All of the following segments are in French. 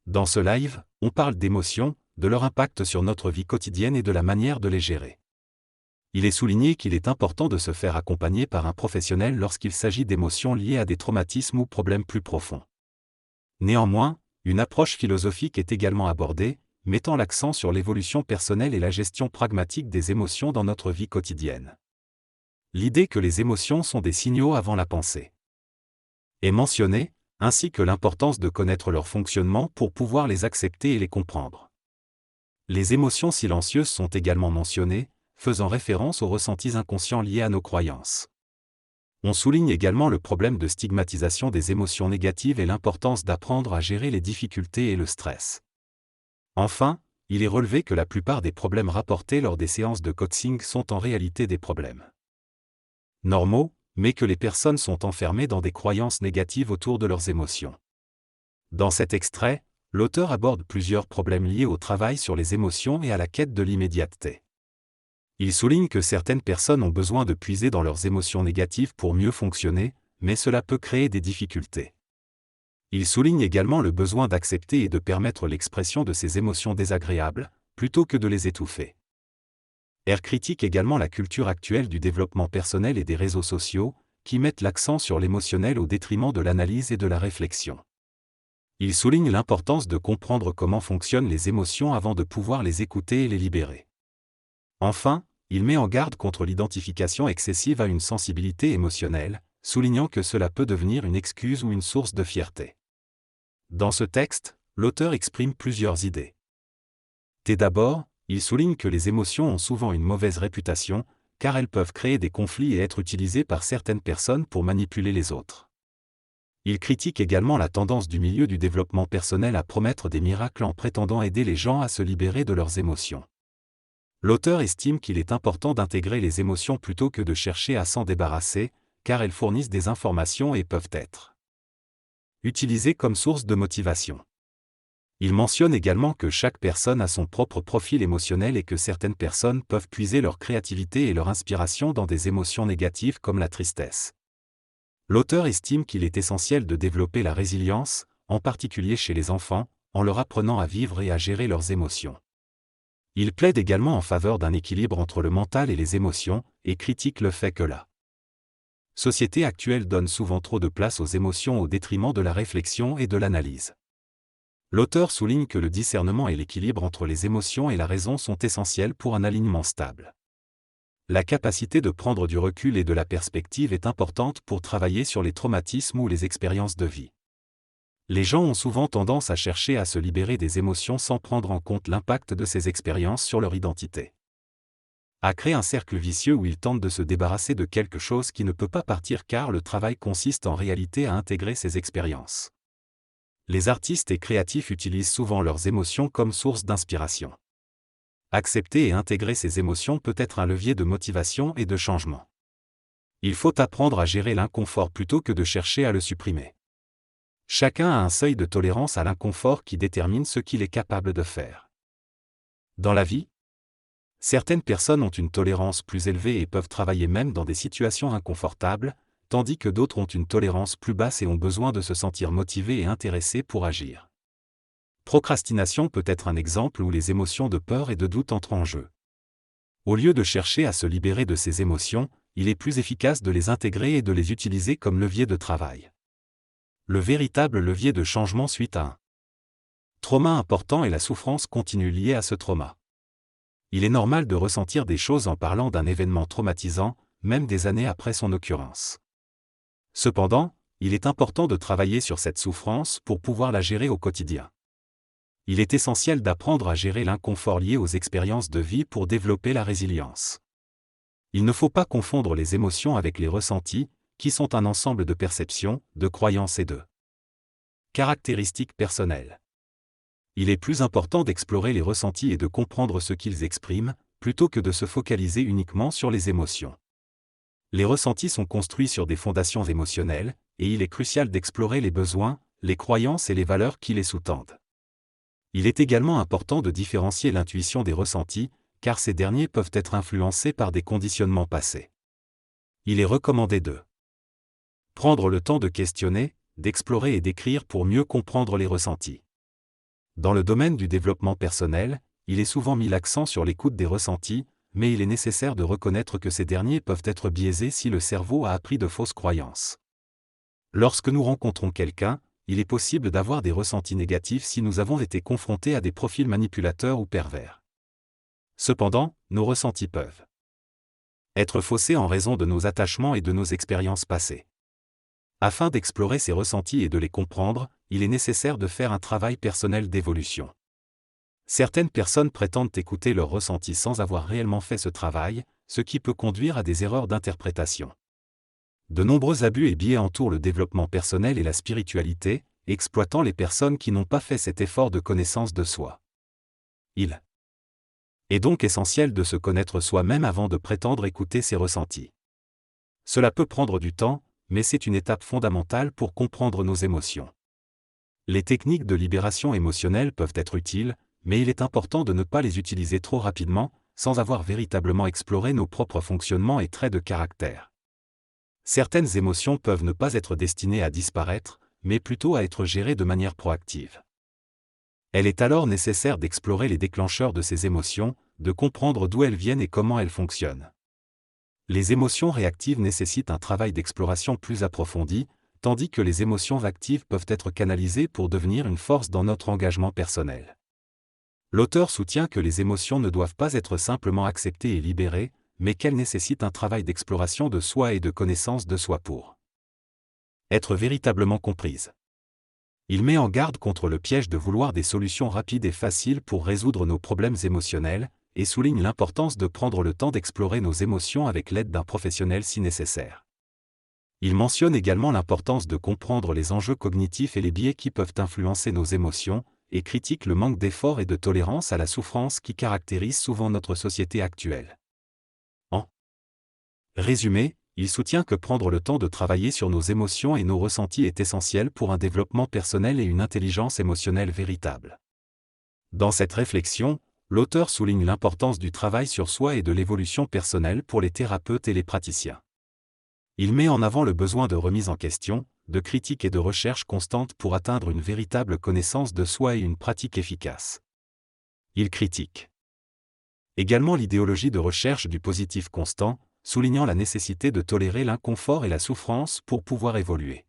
Dans ce live, on parle d'émotions, de leur impact sur notre vie quotidienne et de la manière de les gérer. Il est souligné qu'il est important de se faire accompagner par un professionnel lorsqu'il s'agit d'émotions liées à des traumatismes ou problèmes plus profonds. Néanmoins, une approche philosophique est également abordée, mettant l'accent sur l'évolution personnelle et la gestion pragmatique des émotions dans notre vie quotidienne. L'idée que les émotions sont des signaux avant la pensée est mentionnée, ainsi que l'importance de connaître leur fonctionnement pour pouvoir les accepter et les comprendre. Les émotions silencieuses sont également mentionnées, faisant référence aux ressentis inconscients liés à nos croyances. On souligne également le problème de stigmatisation des émotions négatives et l'importance d'apprendre à gérer les difficultés et le stress. Enfin, il est relevé que la plupart des problèmes rapportés lors des séances de coaching sont en réalité des problèmes normaux, mais que les personnes sont enfermées dans des croyances négatives autour de leurs émotions. Dans cet extrait, l'auteur aborde plusieurs problèmes liés au travail sur les émotions et à la quête de l'immédiateté. Il souligne que certaines personnes ont besoin de puiser dans leurs émotions négatives pour mieux fonctionner, mais cela peut créer des difficultés. Il souligne également le besoin d'accepter et de permettre l'expression de ces émotions désagréables, plutôt que de les étouffer. Elle critique également la culture actuelle du développement personnel et des réseaux sociaux, qui mettent l'accent sur l'émotionnel au détriment de l'analyse et de la réflexion. Il souligne l'importance de comprendre comment fonctionnent les émotions avant de pouvoir les écouter et les libérer. Enfin, il met en garde contre l'identification excessive à une sensibilité émotionnelle, soulignant que cela peut devenir une excuse ou une source de fierté. Dans ce texte, l'auteur exprime plusieurs idées. D'abord, il souligne que les émotions ont souvent une mauvaise réputation, car elles peuvent créer des conflits et être utilisées par certaines personnes pour manipuler les autres. Il critique également la tendance du milieu du développement personnel à promettre des miracles en prétendant aider les gens à se libérer de leurs émotions. L'auteur estime qu'il est important d'intégrer les émotions plutôt que de chercher à s'en débarrasser, car elles fournissent des informations et peuvent être utilisées comme source de motivation. Il mentionne également que chaque personne a son propre profil émotionnel et que certaines personnes peuvent puiser leur créativité et leur inspiration dans des émotions négatives comme la tristesse. L'auteur estime qu'il est essentiel de développer la résilience, en particulier chez les enfants, en leur apprenant à vivre et à gérer leurs émotions. Il plaide également en faveur d'un équilibre entre le mental et les émotions, et critique le fait que la société actuelle donne souvent trop de place aux émotions au détriment de la réflexion et de l'analyse. L'auteur souligne que le discernement et l'équilibre entre les émotions et la raison sont essentiels pour un alignement stable. La capacité de prendre du recul et de la perspective est importante pour travailler sur les traumatismes ou les expériences de vie. Les gens ont souvent tendance à chercher à se libérer des émotions sans prendre en compte l'impact de ces expériences sur leur identité. À créer un cercle vicieux où ils tentent de se débarrasser de quelque chose qui ne peut pas partir car le travail consiste en réalité à intégrer ces expériences. Les artistes et créatifs utilisent souvent leurs émotions comme source d'inspiration. Accepter et intégrer ces émotions peut être un levier de motivation et de changement. Il faut apprendre à gérer l'inconfort plutôt que de chercher à le supprimer. Chacun a un seuil de tolérance à l'inconfort qui détermine ce qu'il est capable de faire. Dans la vie, certaines personnes ont une tolérance plus élevée et peuvent travailler même dans des situations inconfortables, tandis que d'autres ont une tolérance plus basse et ont besoin de se sentir motivés et intéressés pour agir. Procrastination peut être un exemple où les émotions de peur et de doute entrent en jeu. Au lieu de chercher à se libérer de ces émotions, il est plus efficace de les intégrer et de les utiliser comme levier de travail. Le véritable levier de changement suite à un trauma important est la souffrance continue liée à ce trauma. Il est normal de ressentir des choses en parlant d'un événement traumatisant, même des années après son occurrence. Cependant, il est important de travailler sur cette souffrance pour pouvoir la gérer au quotidien. Il est essentiel d'apprendre à gérer l'inconfort lié aux expériences de vie pour développer la résilience. Il ne faut pas confondre les émotions avec les ressentis, qui sont un ensemble de perceptions, de croyances et de caractéristiques personnelles. Il est plus important d'explorer les ressentis et de comprendre ce qu'ils expriment, plutôt que de se focaliser uniquement sur les émotions. Les ressentis sont construits sur des fondations émotionnelles, et il est crucial d'explorer les besoins, les croyances et les valeurs qui les sous-tendent. Il est également important de différencier l'intuition des ressentis, car ces derniers peuvent être influencés par des conditionnements passés. Il est recommandé de prendre le temps de questionner, d'explorer et d'écrire pour mieux comprendre les ressentis. Dans le domaine du développement personnel, il est souvent mis l'accent sur l'écoute des ressentis, mais il est nécessaire de reconnaître que ces derniers peuvent être biaisés si le cerveau a appris de fausses croyances. Lorsque nous rencontrons quelqu'un, il est possible d'avoir des ressentis négatifs si nous avons été confrontés à des profils manipulateurs ou pervers. Cependant, nos ressentis peuvent être faussés en raison de nos attachements et de nos expériences passées. Afin d'explorer ces ressentis et de les comprendre, il est nécessaire de faire un travail personnel d'évolution. Certaines personnes prétendent écouter leurs ressentis sans avoir réellement fait ce travail, ce qui peut conduire à des erreurs d'interprétation. De nombreux abus et biais entourent le développement personnel et la spiritualité, exploitant les personnes qui n'ont pas fait cet effort de connaissance de soi. Il est donc essentiel de se connaître soi-même avant de prétendre écouter ses ressentis. Cela peut prendre du temps, mais c'est une étape fondamentale pour comprendre nos émotions. Les techniques de libération émotionnelle peuvent être utiles, mais il est important de ne pas les utiliser trop rapidement, sans avoir véritablement exploré nos propres fonctionnements et traits de caractère. Certaines émotions peuvent ne pas être destinées à disparaître, mais plutôt à être gérées de manière proactive. Il est alors nécessaire d'explorer les déclencheurs de ces émotions, de comprendre d'où elles viennent et comment elles fonctionnent. Les émotions réactives nécessitent un travail d'exploration plus approfondi, tandis que les émotions actives peuvent être canalisées pour devenir une force dans notre engagement personnel. L'auteur soutient que les émotions ne doivent pas être simplement acceptées et libérées, mais qu'elles nécessitent un travail d'exploration de soi et de connaissance de soi pour être véritablement comprises. Il met en garde contre le piège de vouloir des solutions rapides et faciles pour résoudre nos problèmes émotionnels, et souligne l'importance de prendre le temps d'explorer nos émotions avec l'aide d'un professionnel si nécessaire. Il mentionne également l'importance de comprendre les enjeux cognitifs et les biais qui peuvent influencer nos émotions, et critique le manque d'effort et de tolérance à la souffrance qui caractérise souvent notre société actuelle. En résumé, il soutient que prendre le temps de travailler sur nos émotions et nos ressentis est essentiel pour un développement personnel et une intelligence émotionnelle véritable. Dans cette réflexion, l'auteur souligne l'importance du travail sur soi et de l'évolution personnelle pour les thérapeutes et les praticiens. Il met en avant le besoin de remise en question, de critique et de recherche constante pour atteindre une véritable connaissance de soi et une pratique efficace. Il critique également l'idéologie de recherche du positif constant, soulignant la nécessité de tolérer l'inconfort et la souffrance pour pouvoir évoluer.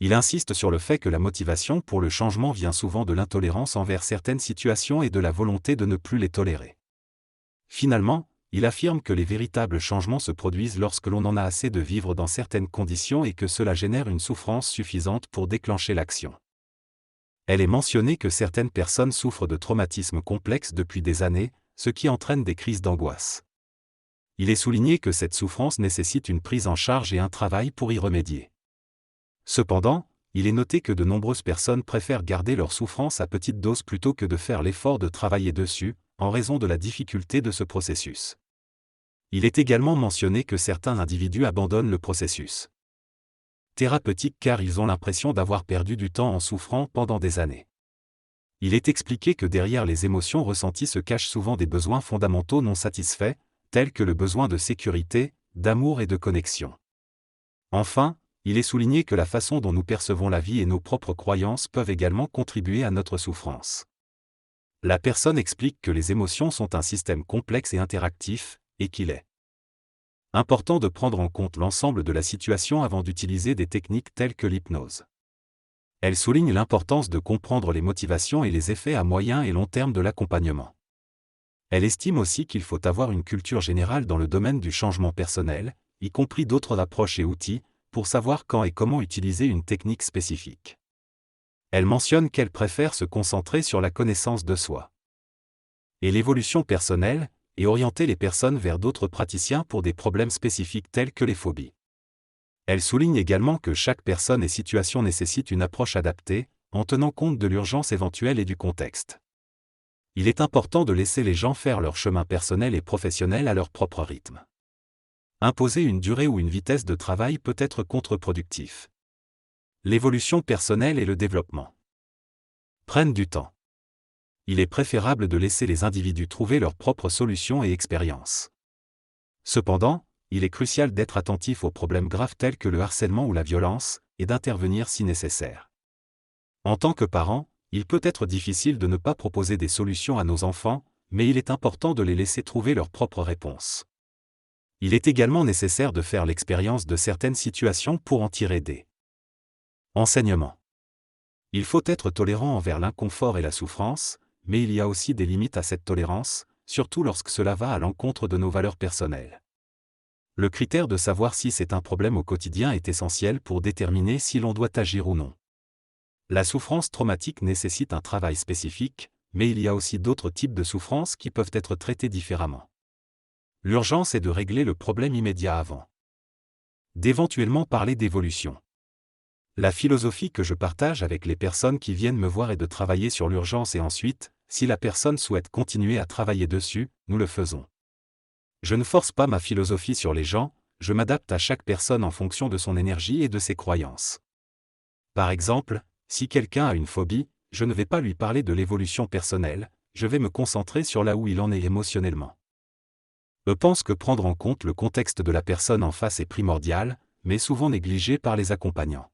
Il insiste sur le fait que la motivation pour le changement vient souvent de l'intolérance envers certaines situations et de la volonté de ne plus les tolérer. Finalement, il affirme que les véritables changements se produisent lorsque l'on en a assez de vivre dans certaines conditions et que cela génère une souffrance suffisante pour déclencher l'action. Elle est mentionné que certaines personnes souffrent de traumatismes complexes depuis des années, ce qui entraîne des crises d'angoisse. Il est souligné que cette souffrance nécessite une prise en charge et un travail pour y remédier. Cependant, il est noté que de nombreuses personnes préfèrent garder leur souffrance à petite dose plutôt que de faire l'effort de travailler dessus, en raison de la difficulté de ce processus. Il est également mentionné que certains individus abandonnent le processus thérapeutique car ils ont l'impression d'avoir perdu du temps en souffrant pendant des années. Il est expliqué que derrière les émotions ressenties se cachent souvent des besoins fondamentaux non satisfaits, tels que le besoin de sécurité, d'amour et de connexion. Enfin, il est souligné que la façon dont nous percevons la vie et nos propres croyances peuvent également contribuer à notre souffrance. La personne explique que les émotions sont un système complexe et interactif, et qu'il est important de prendre en compte l'ensemble de la situation avant d'utiliser des techniques telles que l'hypnose. Elle souligne l'importance de comprendre les motivations et les effets à moyen et long terme de l'accompagnement. Elle estime aussi qu'il faut avoir une culture générale dans le domaine du changement personnel, y compris d'autres approches et outils, pour savoir quand et comment utiliser une technique spécifique. Elle mentionne qu'elle préfère se concentrer sur la connaissance de soi et l'évolution personnelle, et orienter les personnes vers d'autres praticiens pour des problèmes spécifiques tels que les phobies. Elle souligne également que chaque personne et situation nécessite une approche adaptée, en tenant compte de l'urgence éventuelle et du contexte. Il est important de laisser les gens faire leur chemin personnel et professionnel à leur propre rythme. Imposer une durée ou une vitesse de travail peut être contre-productif. L'évolution personnelle et le développement prennent du temps. Il est préférable de laisser les individus trouver leurs propres solutions et expériences. Cependant, il est crucial d'être attentif aux problèmes graves tels que le harcèlement ou la violence, et d'intervenir si nécessaire. En tant que parent, Il peut être difficile de ne pas proposer des solutions à nos enfants, mais il est important de les laisser trouver leurs propres réponses. Il est également nécessaire de faire l'expérience de certaines situations pour en tirer des enseignements. Il faut être tolérant envers l'inconfort et la souffrance, mais il y a aussi des limites à cette tolérance, surtout lorsque cela va à l'encontre de nos valeurs personnelles. Le critère de savoir si c'est un problème au quotidien est essentiel pour déterminer si l'on doit agir ou non. La souffrance traumatique nécessite un travail spécifique, mais il y a aussi d'autres types de souffrances qui peuvent être traitées différemment. L'urgence est de régler le problème immédiat avant d'éventuellement parler d'évolution. La philosophie que je partage avec les personnes qui viennent me voir est de travailler sur l'urgence et ensuite, si la personne souhaite continuer à travailler dessus, nous le faisons. Je ne force pas ma philosophie sur les gens, je m'adapte à chaque personne en fonction de son énergie et de ses croyances. Par exemple, si quelqu'un a une phobie, je ne vais pas lui parler de l'évolution personnelle, je vais me concentrer sur là où il en est émotionnellement. Je pense que prendre en compte le contexte de la personne en face est primordial, mais souvent négligé par les accompagnants.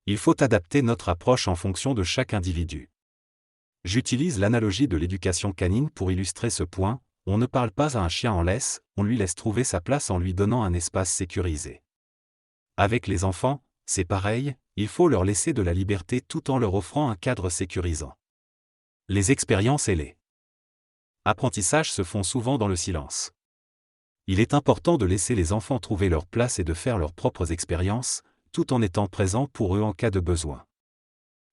Il faut adapter notre approche en fonction de chaque individu. J'utilise l'analogie de l'éducation canine pour illustrer ce point, on ne parle pas à un chien en laisse, on lui laisse trouver sa place en lui donnant un espace sécurisé. Avec les enfants, c'est pareil, il faut leur laisser de la liberté tout en leur offrant un cadre sécurisant. Les expériences et les apprentissages se font souvent dans le silence. Il est important de laisser les enfants trouver leur place et de faire leurs propres expériences, tout en étant présent pour eux en cas de besoin.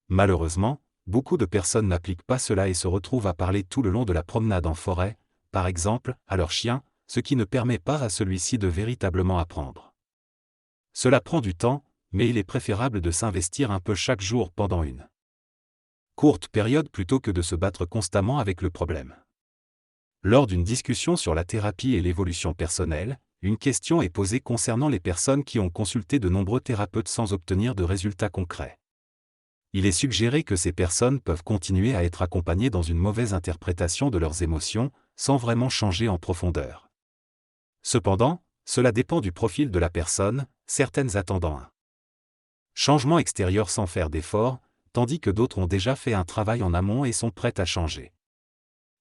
Malheureusement, beaucoup de personnes n'appliquent pas cela et se retrouvent à parler tout le long de la promenade en forêt, par exemple, à leur chien, ce qui ne permet pas à celui-ci de véritablement apprendre. Cela prend du temps, mais il est préférable de s'investir un peu chaque jour pendant une courte période plutôt que de se battre constamment avec le problème. Lors d'une discussion sur la thérapie et l'évolution personnelle, une question est posée concernant les personnes qui ont consulté de nombreux thérapeutes sans obtenir de résultats concrets. Il est suggéré que ces personnes peuvent continuer à être accompagnées dans une mauvaise interprétation de leurs émotions, sans vraiment changer en profondeur. Cependant, cela dépend du profil de la personne, certaines attendant un changement extérieur sans faire d'effort, tandis que d'autres ont déjà fait un travail en amont et sont prêtes à changer.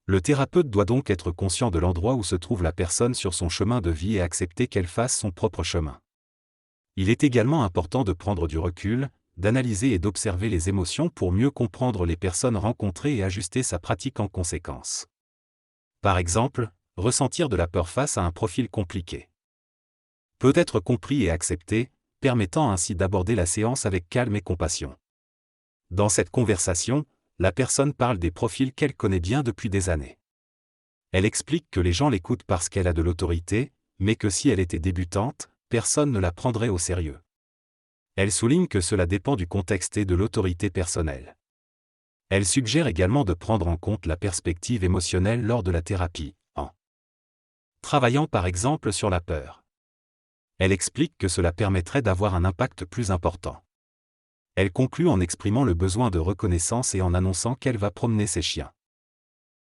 Le thérapeute doit donc être conscient de l'endroit où se trouve la personne sur son chemin de vie et accepter qu'elle fasse son propre chemin. Il est également important de prendre du recul, d'analyser et d'observer les émotions pour mieux comprendre les personnes rencontrées et ajuster sa pratique en conséquence. Par exemple, ressentir de la peur face à un profil compliqué peut être compris et accepté, permettant ainsi d'aborder la séance avec calme et compassion. Dans cette conversation, la personne parle des profils qu'elle connaît bien depuis des années. Elle explique que les gens l'écoutent parce qu'elle a de l'autorité, mais que si elle était débutante, personne ne la prendrait au sérieux. Elle souligne que cela dépend du contexte et de l'autorité personnelle. Elle suggère également de prendre en compte la perspective émotionnelle lors de la thérapie, en travaillant par exemple sur la peur. Elle explique que cela permettrait d'avoir un impact plus important. Elle conclut en exprimant le besoin de reconnaissance et en annonçant qu'elle va promener ses chiens.